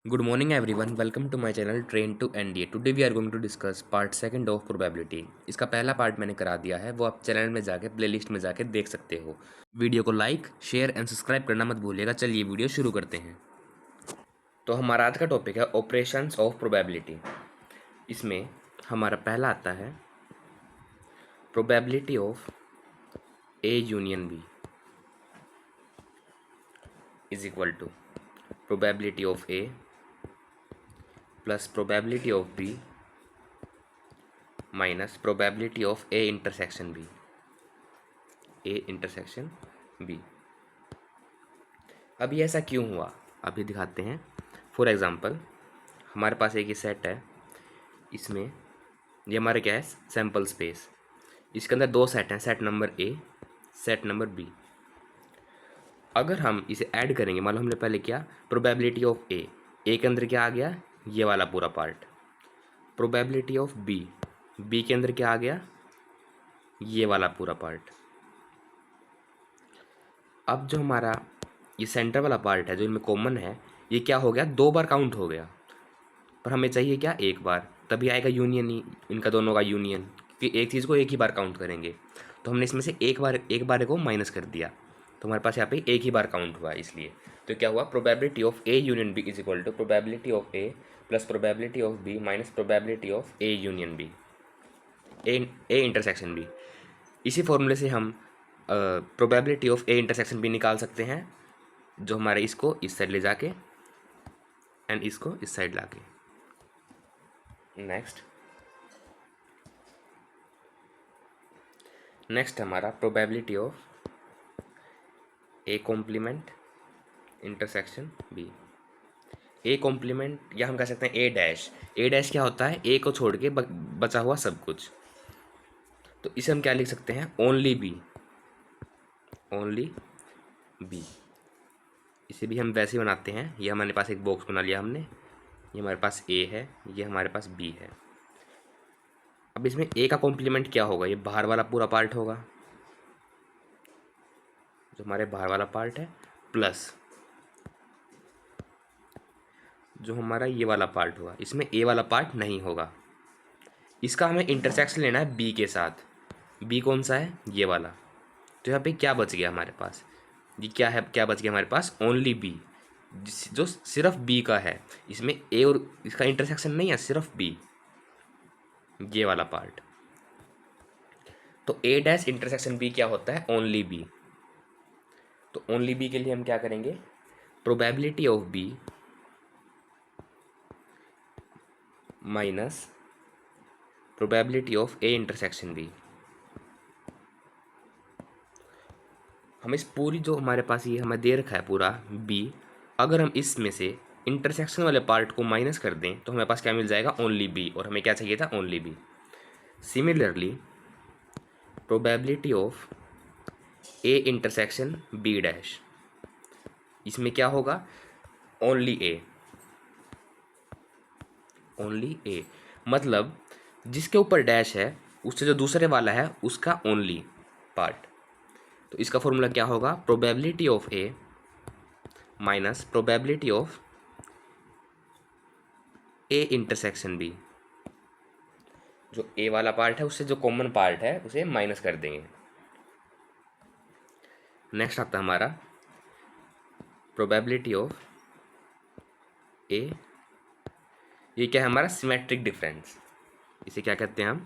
Good morning everyone. Welcome to my channel Train to NDA. Today we are going to discuss part second of probability. इसका पहला part मैंने करा दिया है, वो आप चैनल में जाके प्लेलिस्ट में जाके देख सकते हो। वीडियो को लाइक शेयर एंड सब्सक्राइब करना मत भूलिएगा। चलिए वीडियो शुरू करते हैं। तो हमारा आज का टॉपिक है ऑपरेशंस ऑफ प्रोबेबिलिटी। इसमें हमारा पहला आता है probability of A union B is equal to probability of A plus probability of B minus probability of A intersection B. A intersection B. अब ये ऐसा क्यों हुआ, अभी दिखाते हैं। फॉर एग्ज़ाम्पल हमारे पास एक ये सेट है, इसमें ये हमारे क्या है, सैम्पल स्पेस। इसके अंदर दो सेट हैं, set number A, set number B. अगर हम इसे ऐड करेंगे, मान लो हमने पहले क्या, प्रोबेबिलिटी ऑफ ए के अंदर क्या आ गया, ये वाला पूरा पार्ट। प्रोबेबिलिटी ऑफ बी के अंदर क्या आ गया, ये वाला पूरा पार्ट। अब जो हमारा ये सेंटर वाला पार्ट है जो इनमें कॉमन है, ये क्या हो गया, दो बार काउंट हो गया, पर हमें चाहिए क्या, एक बार। तभी आएगा यूनियन ही, इनका दोनों का यूनियन, क्योंकि एक चीज़ को एक ही बार काउंट करेंगे। तो हमने इसमें से एक बार को माइनस कर दिया, तो हमारे पास यहाँ पे एक ही बार काउंट हुआ इसलिए। तो क्या हुआ, probability of A union B is equal to probability of A plus probability of B minus probability of A union B, A intersection B. इसी फॉर्मूले से हम probability of A intersection B निकाल सकते हैं, जो हमारे इसको इस साइड ले जाके एंड इसको इस साइड लाके। नेक्स्ट हमारा probability of A complement intersection B. A complement या हम कह सकते हैं ए डैश। ए डैश क्या होता है, ए को छोड़ के बचा हुआ सब कुछ। तो इसे हम क्या लिख सकते हैं, ओनली बी, ओनली बी। इसे भी हम वैसे ही बनाते हैं, ये हमारे पास एक बॉक्स बना लिया हमने, ये हमारे पास ए है, ये हमारे पास बी है। अब इसमें ए का कॉम्प्लीमेंट क्या होगा, ये बाहर वाला पूरा पार्ट होगा, जो हमारे बाहर वाला पार्ट है, प्लस जो हमारा ये वाला पार्ट हुआ, इसमें ए वाला पार्ट नहीं होगा। इसका हमें इंटरसेक्शन लेना है बी के साथ। बी कौन सा है, ये वाला। तो यहाँ पे क्या बच गया हमारे पास, ये क्या है, क्या बच गया हमारे पास, ओनली बी, जो सिर्फ बी का है। इसमें ए और इसका इंटरसेक्शन नहीं है, सिर्फ बी, ये वाला पार्ट। तो ए डैश इंटरसेक्शन बी क्या होता है, ओनली बी। तो ओनली बी के लिए हम क्या करेंगे, probability of B minus probability of A intersection B. हम इस पूरी जो हमारे पास ये हमें दे रखा है पूरा बी, अगर हम इसमें से इंटरसेक्शन वाले पार्ट को माइनस कर दें तो हमारे पास क्या मिल जाएगा, ओनली बी, और हमें क्या चाहिए था, only B. Similarly probability of A intersection B dash, इसमें क्या होगा, ओनली ए, ओनली ए, मतलब जिसके ऊपर डैश है उससे जो दूसरे वाला है उसका ओनली पार्ट। तो इसका फॉर्मूला क्या होगा, probability of A minus probability of A intersection B. जो ए वाला पार्ट है उससे जो कॉमन पार्ट है उसे माइनस कर देंगे। नेक्स्ट आता है हमारा प्रोबेबिलिटी ऑफ ए, ये क्या है हमारा, सिमेट्रिक डिफरेंस। इसे क्या कहते हैं हम,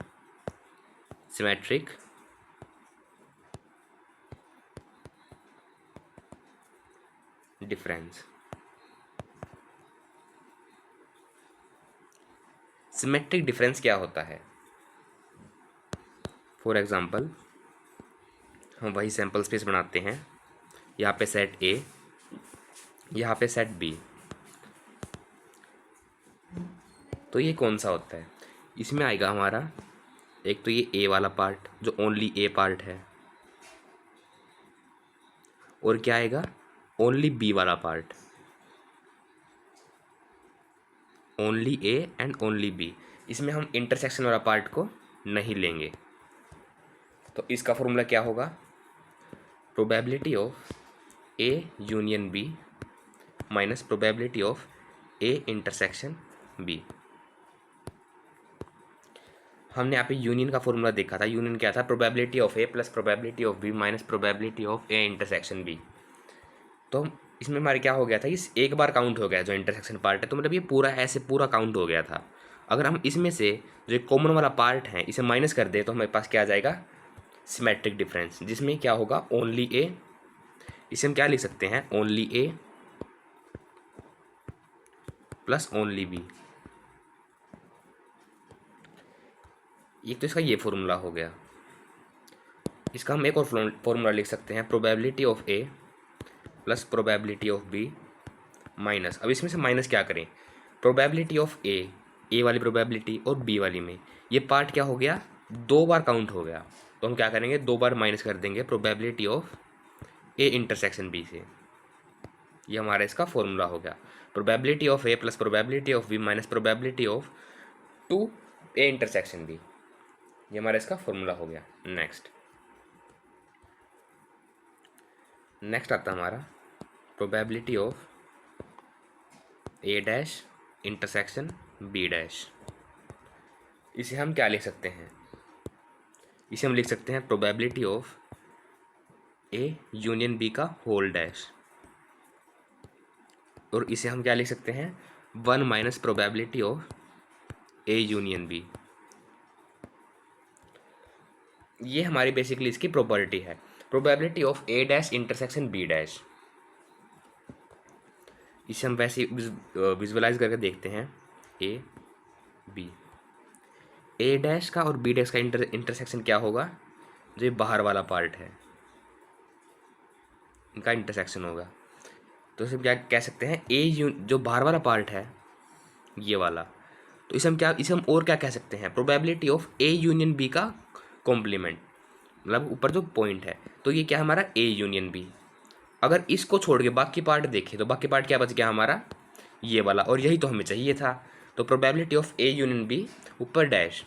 सिमेट्रिक डिफरेंस। सिमेट्रिक डिफरेंस क्या होता है, फॉर एग्जांपल हम वही सैम्पल स्पेस बनाते हैं, यहाँ पे सेट ए, यहाँ पे सेट बी। तो ये कौन सा होता है, इसमें आएगा हमारा एक तो ये ए वाला पार्ट जो ओनली ए पार्ट है, और क्या आएगा, ओनली बी वाला part, only A and only B. इसमें हम इंटरसेक्शन वाला पार्ट को नहीं लेंगे। तो इसका फॉर्मूला क्या होगा, probability of A union B minus probability of A intersection B. हमने यहाँ पे यूनियन का फॉर्मूला देखा था। यूनियन क्या था? Probability of A plus probability of B minus probability of A intersection B. तो इसमें हमारे क्या हो गया था, इस एक बार काउंट हो गया जो इंटरसेक्शन पार्ट है, तो मतलब ये पूरा ऐसे पूरा काउंट हो गया था। अगर हम इसमें से जो कॉमन वाला पार्ट है इसे माइनस कर दे तो हमारे पास क्या आ जाएगा? सिमेट्रिक डिफरेंस, जिसमें क्या होगा? ओनली ए। इसे हम क्या लिख सकते हैं? ओनली ए प्लस ओनली बी। एक तो इसका ये फॉर्मूला हो गया। इसका हम एक और फॉर्मूला लिख सकते हैं, probability of A plus probability of B minus, अब इसमें से माइनस क्या करें? प्रोबेबिलिटी ऑफ ए वाली प्रोबेबिलिटी और बी वाली में ये पार्ट क्या हो गया? दो बार काउंट हो गया, तो हम क्या करेंगे? दो बार माइनस कर देंगे probability of A intersection B से। ये हमारा इसका फॉर्मूला हो गया, probability of A plus probability of B minus probability of two A intersection B. ये हमारा इसका फॉर्मूला हो गया। नेक्स्ट आता है हमारा probability of A dash intersection B dash. इसे हम क्या लिख सकते हैं? इसे हम लिख सकते हैं probability of A union B का होल डैश, और इसे हम क्या लिख सकते हैं? 1 minus probability of A union B. ये हमारी बेसिकली इसकी प्रॉपर्टी है, probability of A dash intersection B dash. इसे हम वैसे विजुअलाइज करके देखते हैं। ए बी, ए डैश का और बी डैश का इंटरसेक्शन क्या होगा? जो ये बाहर वाला पार्ट है इनका इंटरसेक्शन होगा। तो इसे क्या कह सकते हैं? जो बाहर वाला पार्ट है ये वाला, तो इसे हम और क्या कह सकते हैं? Probability of A union B का कॉम्प्लीमेंट, मतलब ऊपर जो पॉइंट है, तो ये क्या हमारा? A union B. अगर इसको छोड़ के बाकी पार्ट देखें तो बाकी पार्ट क्या बच गया हमारा? ये वाला, और यही तो हमें चाहिए था। तो probability of A union B ऊपर डैश,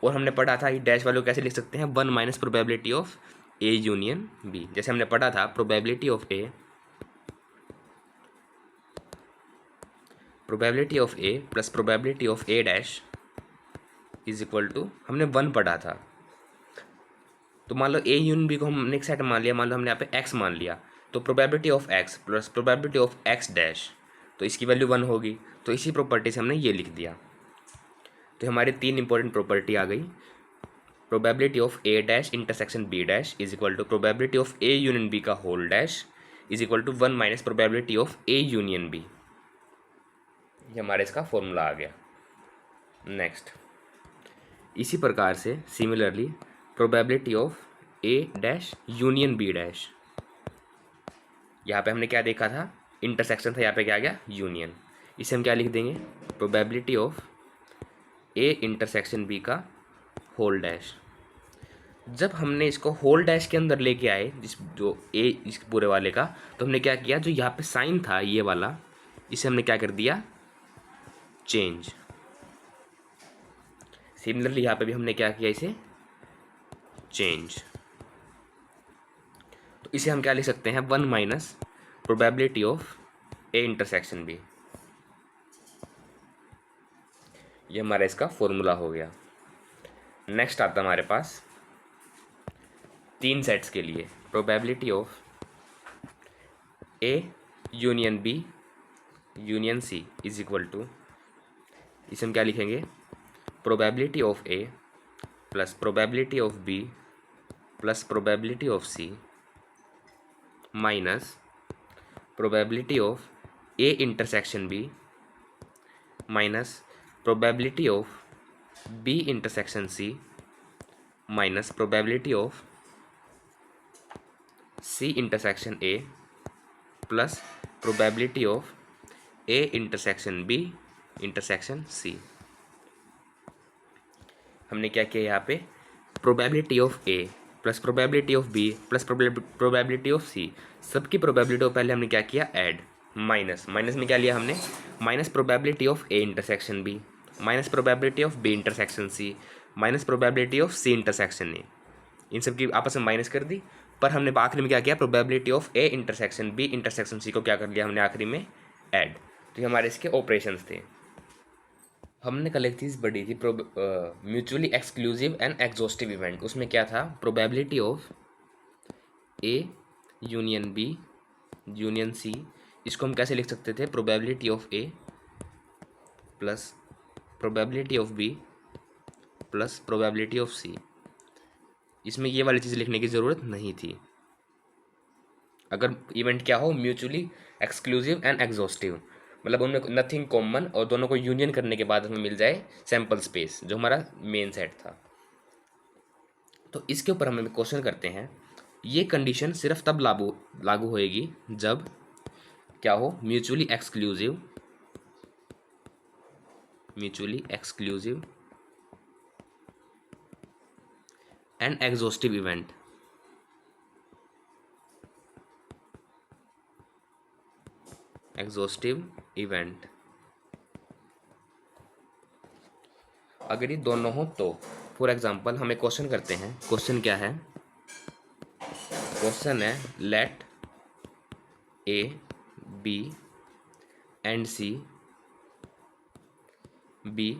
और हमने पढ़ा था ये डैश वालों को कैसे लिख सकते हैं? 1 minus probability of A union B. जैसे हमने पढ़ा था probability of A plus probability of A dash is equal to, हमने 1 पढ़ा था। तो मान लो ए यूनियन बी को हमने एक सेट मान लिया, मान लो हमने यहाँ पे एक्स मान लिया, तो probability of x plus probability of x dash, तो इसकी वैल्यू 1 होगी। तो इसी प्रॉपर्टी से हमने ये लिख दिया। तो हमारी 3 इंपॉर्टेंट प्रॉपर्टी आ गई। Probability of A dash intersection B dash is equal to probability of A union B का whole dash is equal to 1 minus probability of A union B. ये हमारे इसका फॉर्मूला आ गया। नेक्स्ट, इसी प्रकार से similarly probability of A dash union B dash, यहाँ पे हमने क्या देखा था? इंटरसेक्शन था, यहाँ पे क्या आ गया? यूनियन। इसे हम क्या लिख देंगे? Probability of A intersection B का होल डैश। जब हमने इसको होल डैश के अंदर लेके आए, इस पूरे वाले का, तो हमने क्या किया? जो यहाँ पे साइन था ये वाला, इसे हमने क्या कर दिया? चेंज। सिमिलरली यहाँ पे भी हमने क्या किया? इसे चेंज। तो इसे हम क्या लिख सकते हैं? 1 minus probability of A intersection B. ये हमारा इसका फॉर्मूला हो गया। नेक्स्ट आता है हमारे पास 3 सेट्स के लिए probability of A union B union C is equal to, इसे हम क्या लिखेंगे? Probability of A plus probability of B plus probability of C minus probability of A intersection B minus probability of B intersection C minus probability of C intersection A plus probability of A intersection B intersection C. हमने क्या किया यहाँ पे? Probability of A plus probability of B plus probability of सी, सबकी probability को पहले हमने क्या किया? ऐड। माइनस में क्या लिया हमने? Minus probability of A intersection B minus probability of B intersection C minus probability of C intersection A. इन सब की आपस में माइनस कर दी, पर हमने आखिरी में क्या किया? Probability of A intersection B intersection C को क्या कर लिया हमने आखिरी में? ऐड। तो ये हमारे इसके ऑपरेशंस थे। हमने कल एक चीज़ पढ़ी थी, mutually exclusive and exhaustive event. उसमें क्या था, probability of A union B union C. इसको हम कैसे लिख सकते थे, probability of A plus probability of B plus probability of C. इसमें ये वाली चीज़ लिखने की ज़रूरत नहीं थी। अगर इवेंट क्या हो, म्यूचुअली एक्सक्लूसिव एंड एग्जॉस्टिव, मतलब उनमें नथिंग कॉमन और दोनों को यूनियन करने के बाद हमें मिल जाए सैम्पल स्पेस, जो हमारा मेन सेट था। तो इसके ऊपर हम क्वेश्चन करते हैं, ये कंडीशन सिर्फ तब लागू होएगी जब क्या हो, mutually exclusive and exhaustive event. अगर ये दोनों हो तो, फॉर एग्जांपल हम एक क्वेश्चन करते हैं। क्वेश्चन क्या है, क्वेश्चन है let A B and C be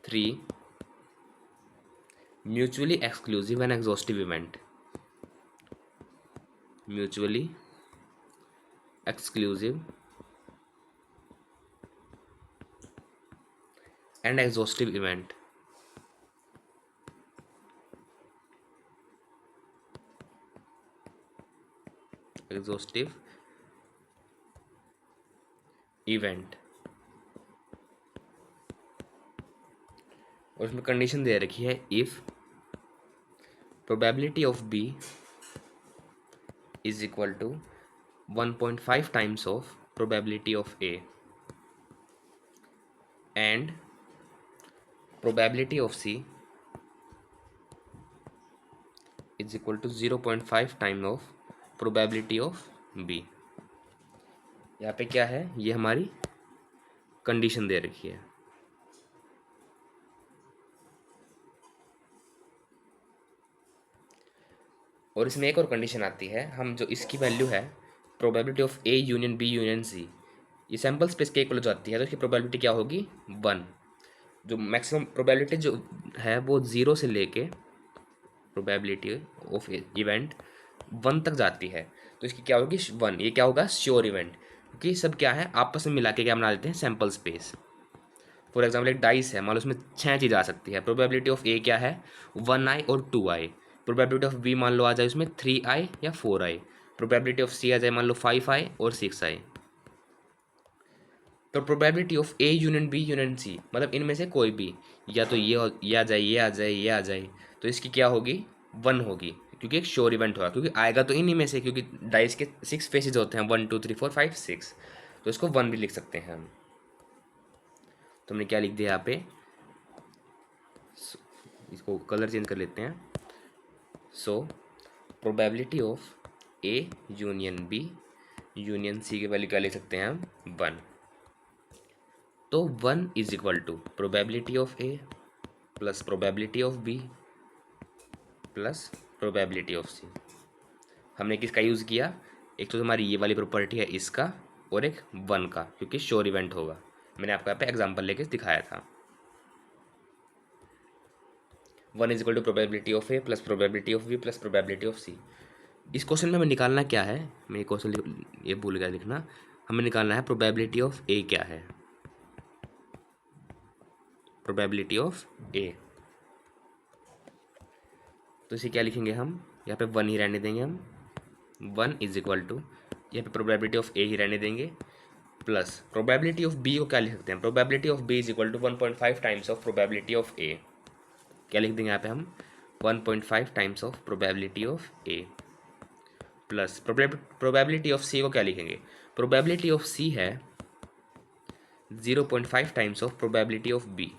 3 mutually exclusive and exhaustive event. Mutually exclusive and exhaustive event. और उसमें कंडीशन दे रखी है, if probability of B is equal to 1.5 times of probability of A and probability of C is equal to 0.5 time of probability of B. यहाँ पे क्या है, ये हमारी कंडीशन दे रखी है। और इसमें एक और कंडीशन आती है, हम जो इसकी वैल्यू है probability of A union B union C, ये सैम्पल स्पेस के इक्वल जाती है, तो इसकी प्रोबेबिलिटी क्या होगी, 1। जो मैक्सिमम प्रोबेबिलिटी जो है वो 0 से लेके प्रोबेबिलिटी ऑफ इवेंट 1 तक जाती है, तो इसकी क्या होगी 1। ये क्या होगा, श्योर इवेंट, क्योंकि सब क्या है आपस में मिला के क्या बना देते हैं, सैम्पल स्पेस। फॉर एग्जाम्पल एक डाइस है, मान लो उसमें 6 चीज़ आ सकती है। प्रोबेबिलिटी ऑफ ए क्या है, 1i और 2i। प्रोबेबिलिटी ऑफ बी मान लो आ जाए उसमें 3i या 4i। प्रोबेबिलिटी ऑफ सी आ जाए मान लो 5i और 6i। तो probability of A union B union C, मतलब इनमें से कोई भी, या तो ये आ जाए, ये आ जाए, ये आ जाए, तो इसकी क्या होगी, 1 होगी, क्योंकि एक श्योर इवेंट होगा, क्योंकि आएगा तो इन्हीं में से, क्योंकि डाइस के 6 फेसेज होते हैं, 1 2 3 4 5 6, तो इसको 1 भी लिख सकते हैं हम। तो हमने क्या लिख दिया यहाँ पे, इसको कलर चेंज कर लेते हैं। So probability of A union B union C की वैल्यू क्या लिख सकते हैं हम, 1। तो 1 is equal to probability of A plus probability of B plus probability of C. हमने किसका यूज़ किया, एक तो हमारी ये वाली प्रॉपर्टी है इसका, और एक 1 का, क्योंकि श्योर इवेंट होगा। मैंने आपको यहाँ पे एग्जाम्पल लेके दिखाया था। 1 is equal to probability of A plus probability of B plus probability of C. इस क्वेश्चन में हमें निकालना क्या है, मैं ये क्वेश्चन ये भूल गया लिखना, हमें निकालना है प्रोबेबिलिटी ऑफ ए क्या है, प्रोबेबिलिटी ऑफ ए। तो इसे क्या लिखेंगे हम, यहाँ पे 1 ही रहने देंगे हम, 1 इज इक्वल टू, यहाँ पे प्रोबेबिलिटी ऑफ ए ही रहने देंगे, प्लस प्रोबेबिलिटी ऑफ बी को क्या लिख सकते हैं, probability of B is equal to 1.5 times of probability of A. क्या लिख देंगे यहाँ पे हम, 1.5 times of probability of A, plus probability of C को क्या लिखेंगे, प्रोबेबिलिटी ऑफ सी है 0.5 times of probability of B.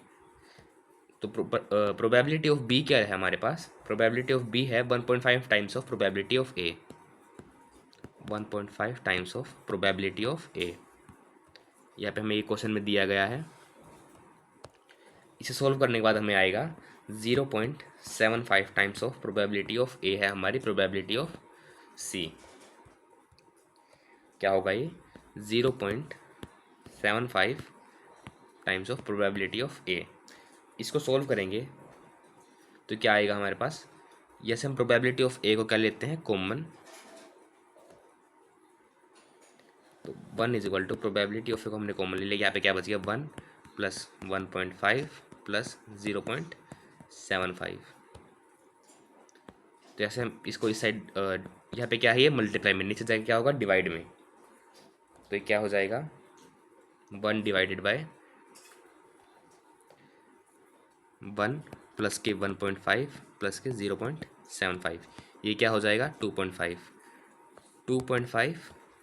तो प्रोबेबिलिटी ऑफ बी क्या है हमारे पास, प्रोबेबिलिटी ऑफ बी है 1.5 times of probability of A, 1.5 times of probability of A. यहाँ पे हमें ये क्वेश्चन में दिया गया है। इसे सॉल्व करने के बाद हमें आएगा 0.75 टाइम्स ऑफ प्रोबेबिलिटी ऑफ ए है हमारी प्रोबेबिलिटी ऑफ सी। क्या होगा ये, 0.75 टाइम्स ऑफ प्रोबेबिलिटी ऑफ ए। इसको सोल्व करेंगे तो क्या आएगा हमारे पास, जैसे हम प्रोबेबिलिटी ऑफ ए को क्या लेते हैं कॉमन, तो 1 is equal to probability of A को हमने कॉमन ले लिया, यहाँ पे क्या बच गया 1 प्लस 1.5 प्लस 0.75। तो ऐसे हम इसको इस साइड यहाँ पे क्या है ये मल्टीप्लाई में, नीचे जाके क्या होगा डिवाइड में, तो ये क्या हो जाएगा 1 डिवाइडेड बाय 1 प्लस के 1.5 प्लस के 0.75, ये क्या हो जाएगा 2.5। 2.5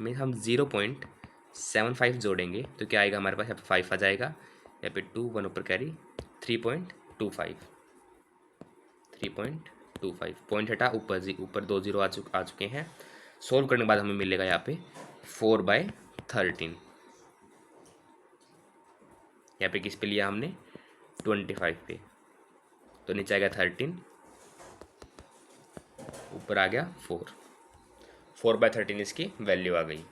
में हम 0.75 जोड़ेंगे तो क्या आएगा हमारे पास, यहाँ पे 5 आ जाएगा, यहाँ पे 2 1 ऊपर कैरी 3.25। 3.25 पॉइंट हटा, ऊपर 2 0 आ चुके हैं। सोल्व करने के बाद हमें मिलेगा यहाँ पे 4/13। यहाँ पे किस पे लिया हमने 25 पे, तो नीचे आ गया 13, ऊपर आ गया 4/13 इसकी वैल्यू आ गई।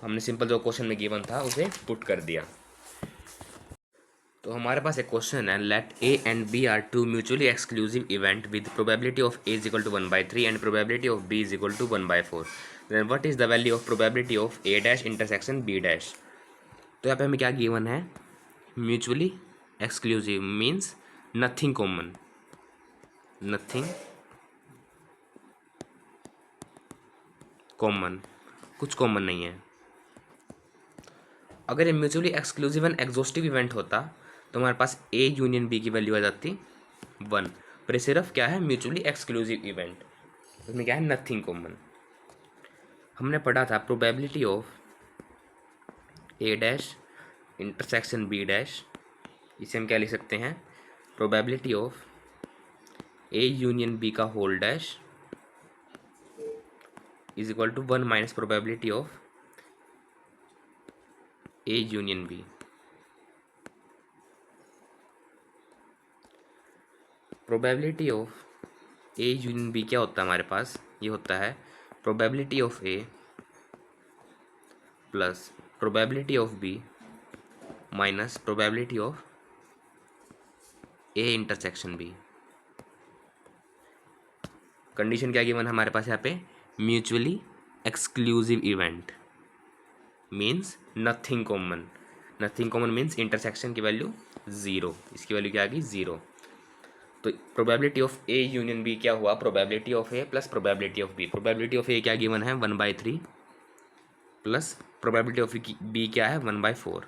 हमने सिंपल जो क्वेश्चन में गिवन था उसे पुट कर दिया। तो हमारे पास एक क्वेश्चन है, let A and B are two mutually exclusive event with probability of A is equal to 1/3 and probability of B is equal to 1/4, then what is the value of probability of A dash intersection B dash. तो यहाँ पे हमें क्या given है, mutually exclusive means nothing common, nothing common, कुछ common नहीं है। अगर ये mutually exclusive and exhaustive event होता तो हमारे पास ए यूनियन बी की वैल्यू आ जाती 1, पर ये सिर्फ क्या है म्यूचुअली एक्सक्लूसिव इवेंट, इसमें क्या है नथिंग कॉमन। हमने पढ़ा था probability of A dash intersection B dash, इसे हम क्या लिख सकते हैं, probability of A union B का whole dash is equal to 1 minus probability of A union B. Probability of A union B क्या होता है हमारे पास, ये होता है probability of A plus probability of B minus probability of A intersection B. Condition क्या गिवन हमारे पास यहाँ पे, mutually exclusive event means nothing common, nothing common means intersection की वैल्यू 0, इसकी वैल्यू क्या आ गई 0। तो probability of A union B क्या हुआ, probability of A plus probability of B. Probability of A क्या गिवन है 1/3 प्लस प्रोबेबिलिटी ऑफ बी क्या है 1/4।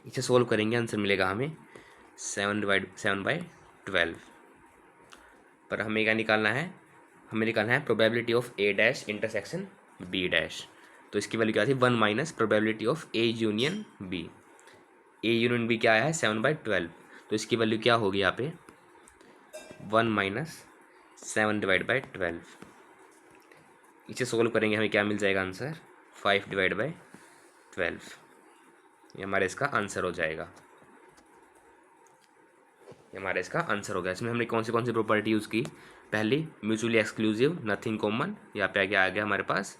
इसे सोल्व करेंगे आंसर मिलेगा हमें 7/12। पर हमें क्या निकालना है, हमें निकालना है probability of A dash intersection B dash, तो इसकी वैल्यू क्या थी 1 minus probability of A union B. A union B क्या आया है 7/12, तो इसकी वैल्यू क्या होगी यहाँ पे 1 माइनस 7/12। इसे सोल्व करेंगे हमें क्या मिल जाएगा आंसर 5/12, ये हमारा इसका आंसर हो जाएगा, ये हमारा इसका आंसर हो गया। इसमें हमने कौन सी प्रॉपर्टी यूज़ की, पहली म्यूचुअली एक्सक्लूसिव नथिंग कॉमन, यहाँ पे आगे आ गया हमारे पास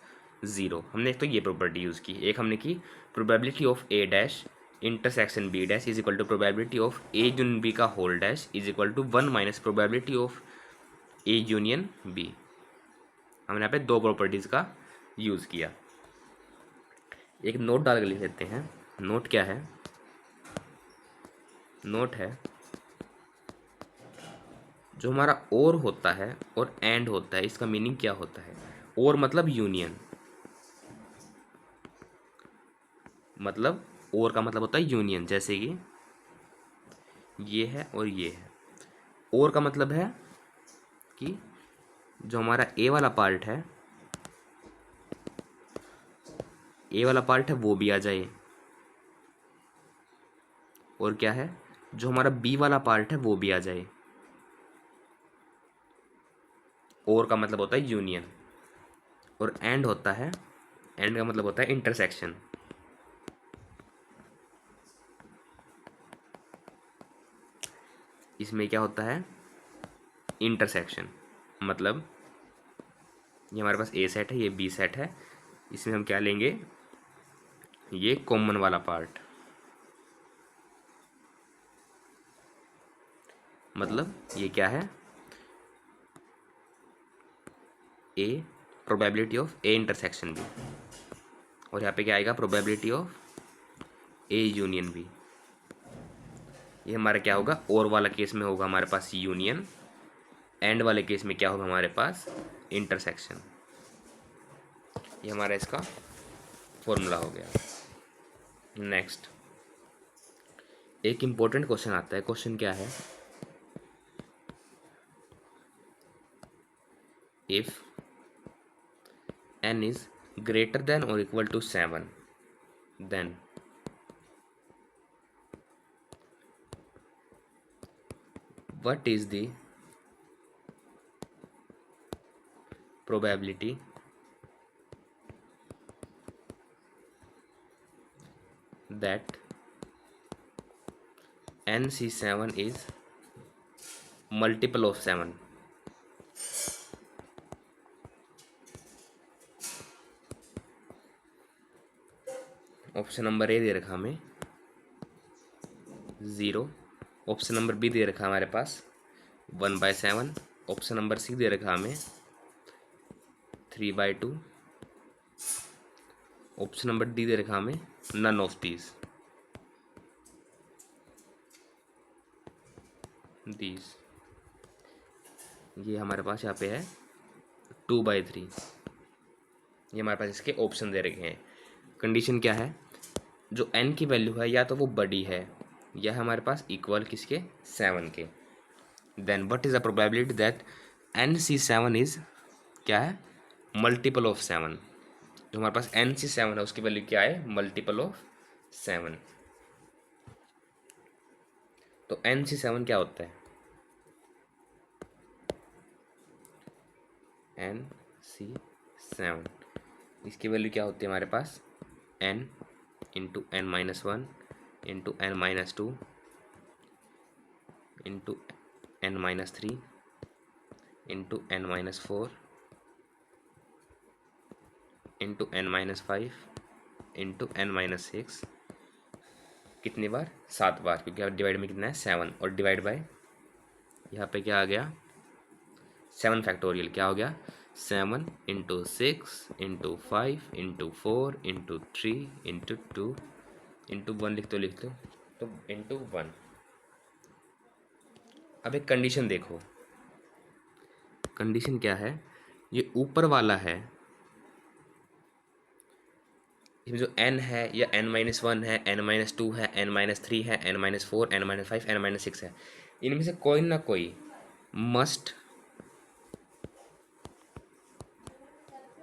0, हमने एक तो ये प्रॉपर्टी यूज़ की। एक हमने की probability of A dash intersection B dash is equal to probability of A union B का whole dash is equal to 1 minus probability of A union B. हमने यहाँ पे दो प्रॉपर्टीज़ का यूज़ किया। एक नोट डाल के लिख लेते हैं, नोट क्या है, नोट है जो हमारा और होता है और एंड होता है, इसका मीनिंग क्या होता है, और मतलब यूनियन, मतलब और का मतलब होता है यूनियन, जैसे कि ये है और ये है। और का मतलब है कि जो हमारा ए वाला पार्ट है, ए वाला पार्ट है वो भी आ जाए, और क्या है जो हमारा बी वाला पार्ट है वो भी आ जाए। और का मतलब होता है यूनियन, और एंड होता है, एंड का मतलब होता है इंटरसेक्शन। इसमें क्या होता है इंटरसेक्शन, मतलब ये हमारे पास ए सेट है, ये बी सेट है, इसमें हम क्या लेंगे, ये कॉमन वाला पार्ट, मतलब ये क्या है, a probability of A intersection B, और यहाँ पे क्या आएगा, probability of A union B. ये हमारा क्या होगा, और वाला केस में होगा हमारे पास यूनियन, एंड वाले केस में क्या होगा हमारे पास, इंटरसेक्शन। ये हमारा इसका फॉर्मूला हो गया। नेक्स्ट एक इम्पोर्टेंट क्वेश्चन आता है, क्वेश्चन क्या है, if n is greater than और equal to 7 then what is the probability that NC7 is multiple of 7। Option number A दे रखा हमें 0, ऑप्शन नंबर बी दे रखा हमारे पास 1/7, ऑप्शन नंबर सी दे रखा हमें 3/2, ऑप्शन नंबर डी दे रखा हमें नन ऑफ दीज। ये हमारे पास यहाँ पे है 2/3। ये हमारे पास इसके ऑप्शन दे रखे हैं। कंडीशन क्या है, जो n की वैल्यू है या तो वो बड़ी है या हमारे पास इक्वल किसके, 7 के। Then what is the probability that NC7 is क्या है, मल्टीपल ऑफ 7। जो हमारे पास NC7 है उसकी वैल्यू क्या है, मल्टीपल ऑफ 7। तो NC7 क्या होता है, NC7 इसकी वैल्यू क्या होती है हमारे पास, n into n-1 into n-2 into n-3 into n-4 into n-5 into n-6। कितनी बार, 7 बार, क्योंकि अब डिवाइड में कितना है 7, और डिवाइड बाय यहाँ पे क्या आ गया 7 फैक्टोरियल, क्या हो गया 7 into 6 into 5 into 4 into 3 into 2 into 1 लिख लो तो इंटू 1। अब एक कंडीशन देखो, कंडीशन क्या है, ये ऊपर वाला है, इसमें जो n है या n-1 है, n-2 है, n-3 है, n-4, n-5, n-6 है, इनमें से कोई ना कोई मस्ट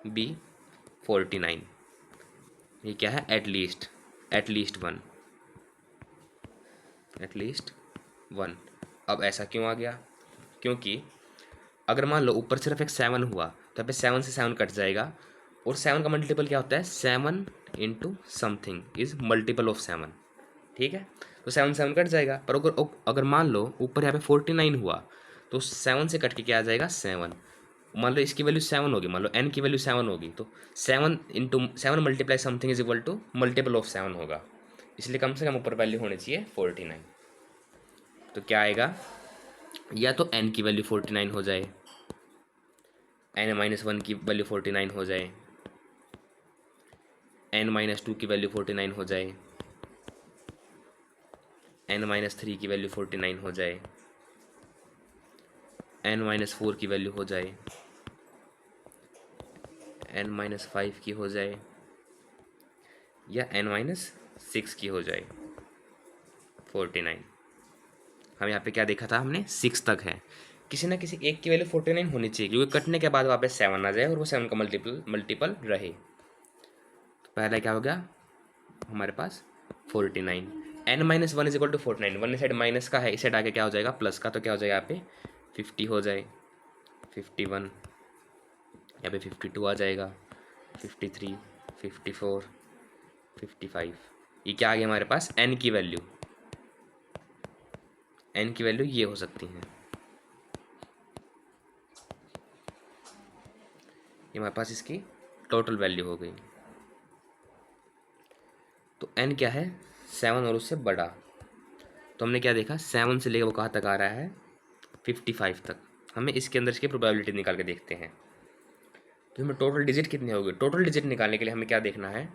बी 49। ये क्या है, एटलीस्ट वन। अब ऐसा क्यों आ गया, क्योंकि अगर मान लो ऊपर सिर्फ एक 7 हुआ तो यहाँ पे 7 से 7 कट जाएगा, और 7 का मल्टीपल क्या होता है, 7 into something is multiple of 7। ठीक है, तो 7 कट जाएगा, पर अगर मान लो ऊपर यहाँ पे 49 हुआ तो 7 से कट के क्या आ जाएगा, 7। मान लो इसकी वैल्यू 7 होगी, मान लो n की वैल्यू 7 होगी, तो 7 into 7 multiply something is equal to multiple of 7 होगा, इसलिए कम से कम ऊपर वैल्यू होनी चाहिए 49। तो क्या आएगा, या तो n की वैल्यू 49 हो जाए, n-1 की वैल्यू 49 हो जाए, n-2 की वैल्यू 49 हो जाए, n-3 की वैल्यू 49 हो जाए, n-4 की वैल्यू हो जाए, n-5 की हो जाए, या n-6 की हो जाए 49। हम यहाँ पे क्या देखा था हमने, 6 तक है, किसी ना किसी एक की वैल्यू 49 होनी चाहिए, क्योंकि कटने के बाद वापस 7 आ जाए और वो 7 का मल्टीपल रहे। तो पहला क्या हो गया हमारे पास 49, n-1 is equal to 49, one side minus का है, इस साइड आके क्या हो जाएगा प्लस का, तो क्या हो जाएगा यहाँ पे 50 हो जाए, 51, यहाँ पे 52 आ जाएगा, 53, 54, 55। ये क्या आ गया हमारे पास, n की वैल्यू ये हो सकती है, ये हमारे पास इसकी टोटल वैल्यू हो गई। n क्या है 7 और उससे बड़ा। तो हमने क्या देखा 7 से लेकर वो कहाँ तक आ रहा है 55 तक। हमें इसके अंदर इसकी प्रोबेबिलिटी निकाल के देखते हैं। तो हमें टोटल डिजिट कितने होंगे, टोटल डिजिट निकालने के लिए हमें क्या देखना है,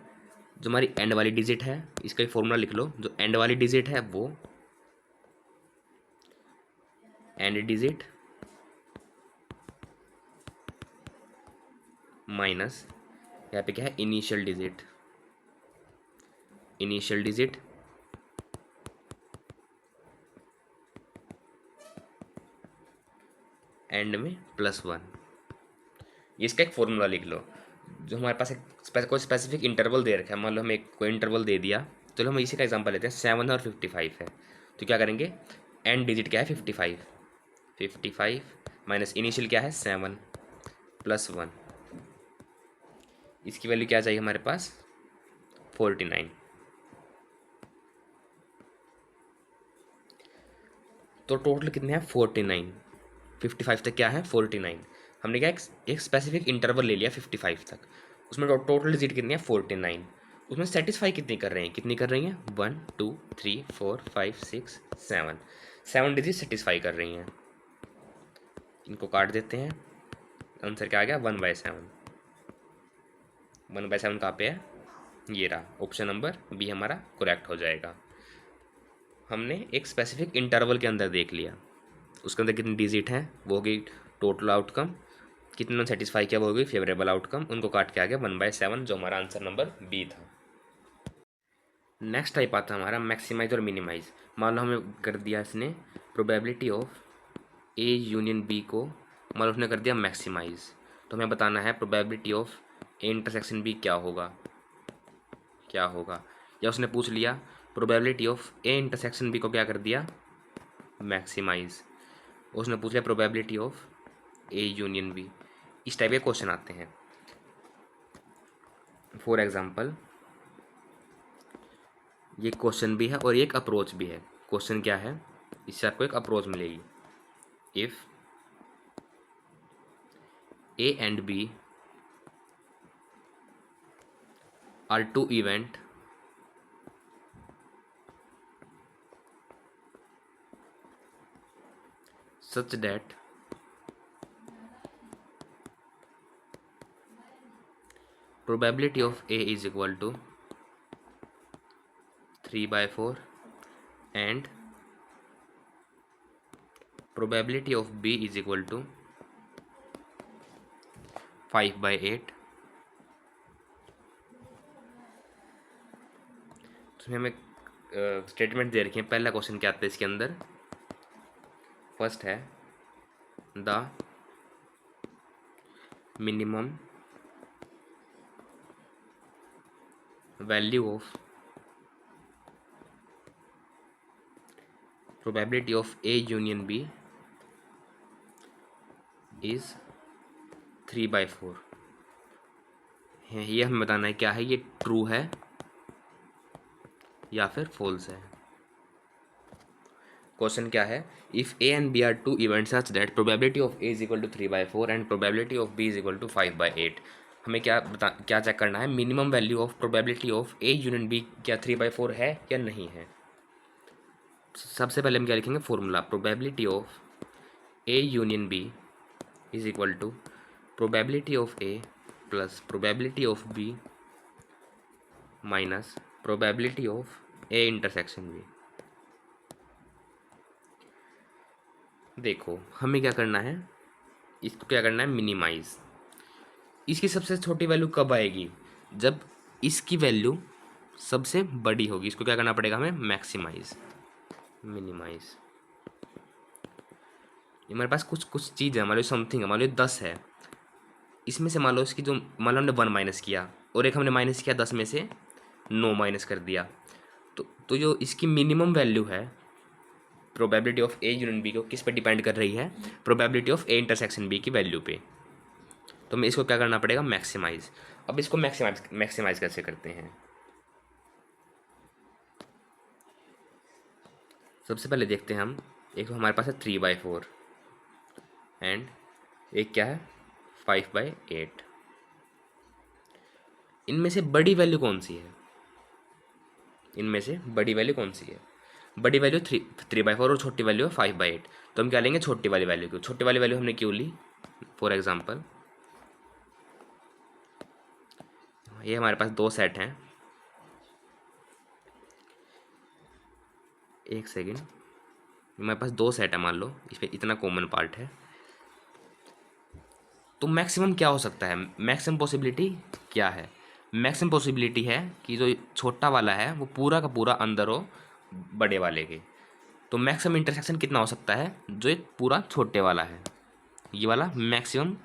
जो हमारी एंड वाली डिजिट है इसका एक फॉर्मूला लिख लो, जो एंड वाली डिजिट है वो एंड डिजिट माइनस यहाँ पे क्या है initial digit, initial digit and में +1। इसका एक फॉर्मूला लिख लो। जो हमारे पास एक कोई स्पेसिफिक इंटरवल दे रखा है, मान लो हमें कोई इंटरवल दे दिया, चलो हम इसी का एग्जांपल लेते हैं 7 और 55 है। तो क्या करेंगे एंड डिजिट क्या है 55, 55 माइनस इनिशियल क्या है 7 +1, इसकी वैल्यू क्या चाहिए हमारे पास 49। तो टोटल कितने हैं 49, 55 तक क्या है 49। हमने क्या एक स्पेसिफिक इंटरवल ले लिया 55 तक, उसमें टोटल डिजिट कितनी है 49। उसमें सेटिस्फाई कितनी कर रहे हैं, कितनी कर रही हैं 1 2 3 4 5 6 7, 7 डिजिट सेटिस्फाई कर रही हैं। इनको काट देते हैं, आंसर क्या आ गया 1/7। 1/7 कहाँ पे है, ये रहा, ऑप्शन नंबर बी हमारा करेक्ट हो जाएगा। हमने एक स्पेसिफिक इंटरवल के अंदर देख लिया, उसके अंदर कितनी डिजिट हैं वो होगी टोटल आउटकम, कितने सेटिस्फाई किया वो होगी फेवरेबल आउटकम, उनको काट के आ गया 1/7 जो हमारा आंसर नंबर बी था। नेक्स्ट टाइप आता है हमारा मैक्सिमाइज और मिनिमाइज। मान लो हमें कर दिया इसने probability of A union B को, मान लो उसने कर दिया मैक्सिमाइज, तो हमें बताना है probability of A intersection B क्या होगा, क्या होगा। या उसने पूछ लिया probability of A intersection B को क्या कर दिया मैक्सिमाइज, उसने पूछ लिया probability of A union B. इस टाइप के क्वेश्चन आते हैं। फॉर एग्जांपल ये क्वेश्चन भी है और एक अप्रोच भी है। क्वेश्चन क्या है, इससे आपको एक अप्रोच मिलेगी। If A and B are two event such that probability of A is equal to 3/4 and probability of B is equal to 5/8। तो हमें स्टेटमेंट दे रखी है। पहला क्वेश्चन क्या आता है इसके अंदर, फर्स्ट है the minimum value of probability of A union B is 3/4 है। ये हमें बताना है क्या है, ये ट्रू है या फिर फॉल्स है। क्वेश्चन क्या है, if A and B are two events such that probability of A is equal to 3/4 and probability of B is equal to 5/8। हमें क्या चेक करना है, minimum value of probability of A union B क्या 3/4 है या नहीं है। सबसे पहले हम क्या लिखेंगे formula, probability of A union B is equal to probability of A plus probability of B minus probability of A intersection B. देखो हमें क्या करना है, इसको क्या करना है मिनिमाइज। इसकी सबसे छोटी वैल्यू कब आएगी, जब इसकी वैल्यू सबसे बड़ी होगी। इसको क्या करना पड़ेगा हमें मैक्सिमाइज, मिनिमाइज। हमारे पास कुछ कुछ चीज़ है, मान लो समथिंग है, मान लो 10 है, इसमें से मान लो इसकी जो मान लो हमने 1 माइनस किया और एक हमने माइनस किया 10 में से 9 माइनस कर दिया, तो जो इसकी मिनिमम वैल्यू है probability of A union B को किस पे डिपेंड कर रही है, probability of A intersection B की वैल्यू पे। तो हमें इसको क्या करना पड़ेगा मैक्सिमाइज। अब इसको मैक्सिमाइज कैसे करते हैं, सबसे पहले देखते हैं हम। एक तो हमारे पास है 3/4 एंड एक क्या है 5/8। इनमें से बड़ी वैल्यू कौन सी है, इनमें से बड़ी वैल्यू कौन सी है। बड़ी वैल्यू 3/4 और छोटी वैल्यू है 5/8। तो हम क्या लेंगे, छोटी वाली वैल्यू को। छोटी वाली वैल्यू हमने क्यों ली, फॉर एग्जाम्पल ये हमारे पास दो सेट हैं, एक सेकेंड, हमारे पास दो सेट है मान लो, इस पर इतना कॉमन पार्ट है। तो मैक्सिमम क्या हो सकता है, मैक्सिमम पॉसिबिलिटी क्या है, मैक्सिमम पॉसिबिलिटी है कि जो छोटा वाला है वो पूरा का पूरा अंदर हो बड़े वाले के। तो मैक्सिमम इंटरसेक्शन कितना हो सकता है, जो एक पूरा छोटे वाला है, ये वाला मैक्सिमम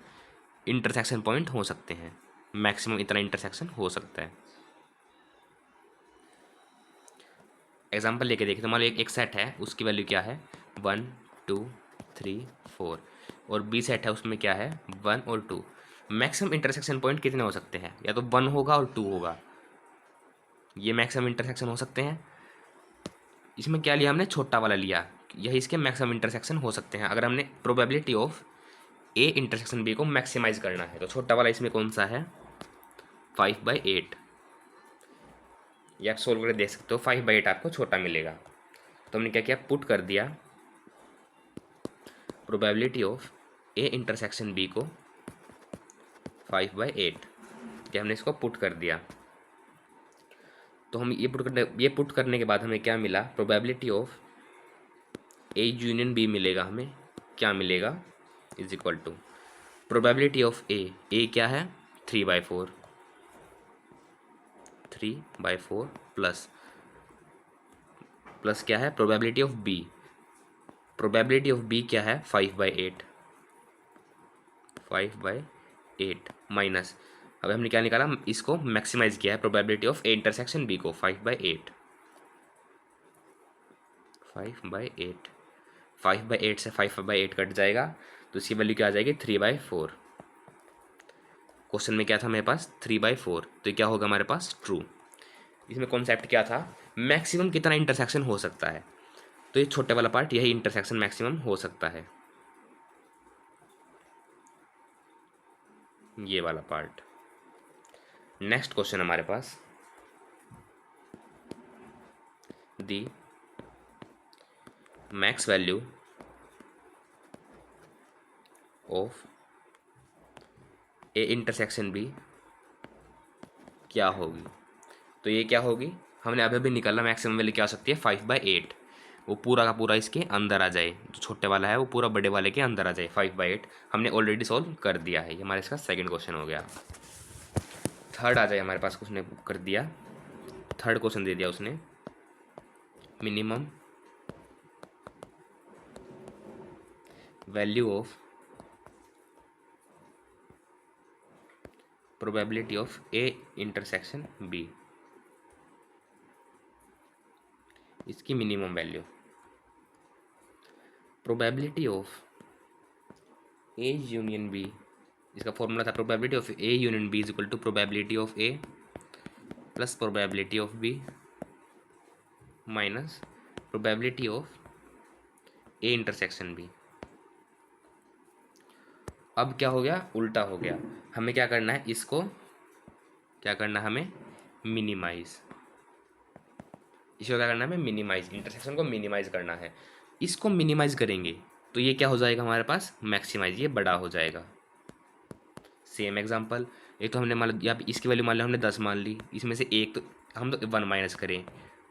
इंटरसेक्शन पॉइंट हो सकते हैं, मैक्सिमम इतना इंटरसेक्शन हो सकता है। एग्जाम्पल लेके देखिए, तो मान लो एक सेट है, उसकी वैल्यू क्या है 1 2 3 4, और बी सेट है उसमें क्या है 1 और 2। मैक्सिमम इंटरसेक्शन पॉइंट कितने हो सकते हैं, या तो 1 होगा और 2 होगा, ये मैक्सिमम इंटरसेक्शन हो सकते हैं। इसमें क्या लिया हमने, छोटा वाला लिया, यही इसके मैक्सिमम इंटरसेक्शन हो सकते हैं। अगर हमने probability of A intersection B को मैक्सिमाइज करना है, तो छोटा वाला इसमें कौन सा है 5/8, या आप सोल्व करके देख सकते हो 5/8 आपको छोटा मिलेगा। तो हमने क्या किया, पुट कर दिया probability of A intersection B को 5/8, क्या हमने इसको पुट कर दिया। तो हम ये पुट करने के बाद हमें क्या मिला, probability of A union B मिलेगा हमें, क्या मिलेगा is equal to probability of A क्या है 3/4, 3/4 प्लस प्लस क्या है probability of B, probability of B क्या है 5/8, 5/8 माइनस, अब हमने क्या निकाला, इसको मैक्सिमाइज किया है probability of A intersection B को 5/8, 5/8, 5/8 से 5/8 कट जाएगा, तो इसकी वैल्यू क्या आ जाएगी 3/4। क्वेश्चन में क्या था मेरे पास 3/4, तो ये क्या होगा हमारे पास ट्रू। इसमें कॉन्सेप्ट क्या था, मैक्सिमम कितना इंटरसेक्शन हो सकता है, तो ये छोटे वाला पार्ट, यही इंटरसेक्शन मैक्सिमम हो सकता है, ये वाला पार्ट। नेक्स्ट क्वेश्चन हमारे पास, the max value of A intersection B क्या होगी। तो ये क्या होगी, हमने अभी भी निकाला, मैक्सिमम वैल्यू क्या हो सकती है 5/8, वो पूरा का पूरा इसके अंदर आ जाए, जो छोटे वाला है वो पूरा बड़े वाले के अंदर आ जाए 5/8, हमने ऑलरेडी सॉल्व कर दिया है, ये हमारा इसका सेकंड क्वेश्चन हो गया। थर्ड आ जाए हमारे पास, उसने कर दिया, थर्ड क्वेश्चन दे दिया उसने, minimum value of probability of A intersection B, इसकी minimum value, probability of A union B, इसका फॉर्मूला था probability of A union B is equal to probability of A plus probability of B minus probability of A intersection B. अब क्या हो गया, उल्टा हो गया, हमें क्या करना है, इसको क्या करना है हमें मिनिमाइज, इसको क्या करना है हमें मिनिमाइज, इंटरसेक्शन को मिनिमाइज करना है। इसको मिनिमाइज करेंगे तो ये क्या हो जाएगा हमारे पास मैक्सिमाइज, ये बड़ा हो जाएगा। सेम एग्जांपल, एक तो हमने मान लो या इसकी वैल्यू मान लो हमने 10 मान ली, इसमें से एक तो हम तो 1 माइनस करें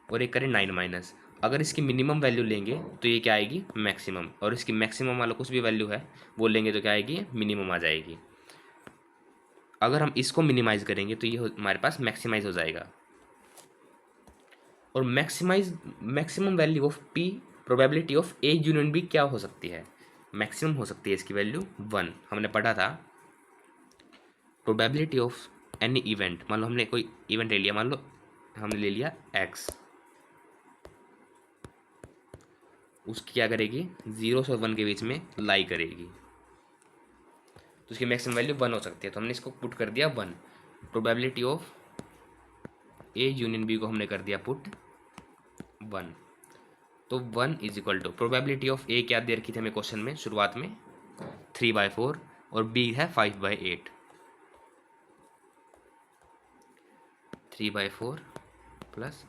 और एक करें 9 माइनस, अगर इसकी मिनिमम वैल्यू लेंगे तो ये क्या आएगी मैक्सिमम, और इसकी मैक्सिमम मान लो कुछ भी वैल्यू है वो लेंगे तो क्या आएगी मिनिमम आ जाएगी। अगर हम इसको मिनिमाइज करेंगे तो ये हमारे पास मैक्सिमाइज हो जाएगा। और maximum value of P probability of A union B क्या हो सकती है, मैक्सिमम हो सकती है इसकी वैल्यू 1। हमने पढ़ा था प्रोबेबिलिटी ऑफ एनी इवेंट, मान लो हमने कोई इवेंट ले लिया, मान लो हमने ले लिया एक्स, उसकी क्या करेगी 0 से 1 के बीच में लाई करेगी, तो उसकी मैक्सिमम वैल्यू 1 हो सकती है, तो हमने इसको पुट कर दिया 1। Probability of A union B को हमने कर दिया पुट 1, तो 1 is equal to probability of A क्या दे रखी थी हमें क्वेश्चन में शुरुआत में 3/4 और बी है 5/8, 3/4 प्लस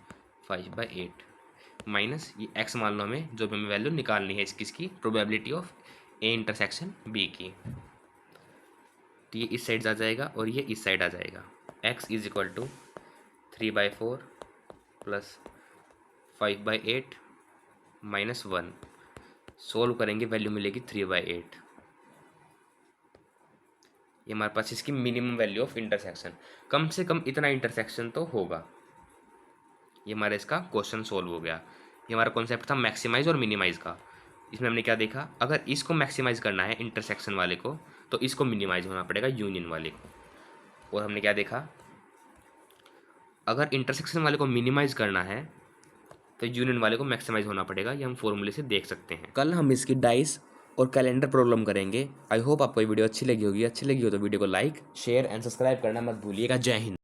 5/8 माइनस ये x मान लो हमें, जो भी हमें वैल्यू निकालनी है किसकी, probability of A intersection B की। तो ये इस साइड आ जाएगा और ये इस साइड आ जाएगा। x is equal to 3/4 plus 5/8 minus 1। Solve करेंगे वैल्यू मिलेगी 3/8। ये हमारे पास इसकी मिनिमम वैल्यू ऑफ इंटरसेक्शन, कम से कम इतना इंटरसेक्शन तो होगा। ये हमारा इसका क्वेश्चन सोल्व हो गया। ये हमारा कॉन्सेप्ट था मैक्सिमाइज और मिनिमाइज का। इसमें हमने क्या देखा, अगर इसको मैक्सिमाइज करना है इंटरसेक्शन वाले को, तो इसको मिनिमाइज होना पड़ेगा यूनियन वाले को। और हमने क्या देखा, अगर इंटरसेक्शन वाले को मिनिमाइज करना है तो यूनियन वाले को मैक्सिमाइज होना पड़ेगा। ये हम फॉर्मूले से देख सकते हैं। कल हम इसकी डाइस और कैलेंडर प्रॉब्लम करेंगे। आई होप आपको ये वीडियो अच्छी लगी होगी। अच्छी लगी हो तो वीडियो को लाइक, शेयर एंड सब्सक्राइब करना मत भूलिएगा। जय हिंद।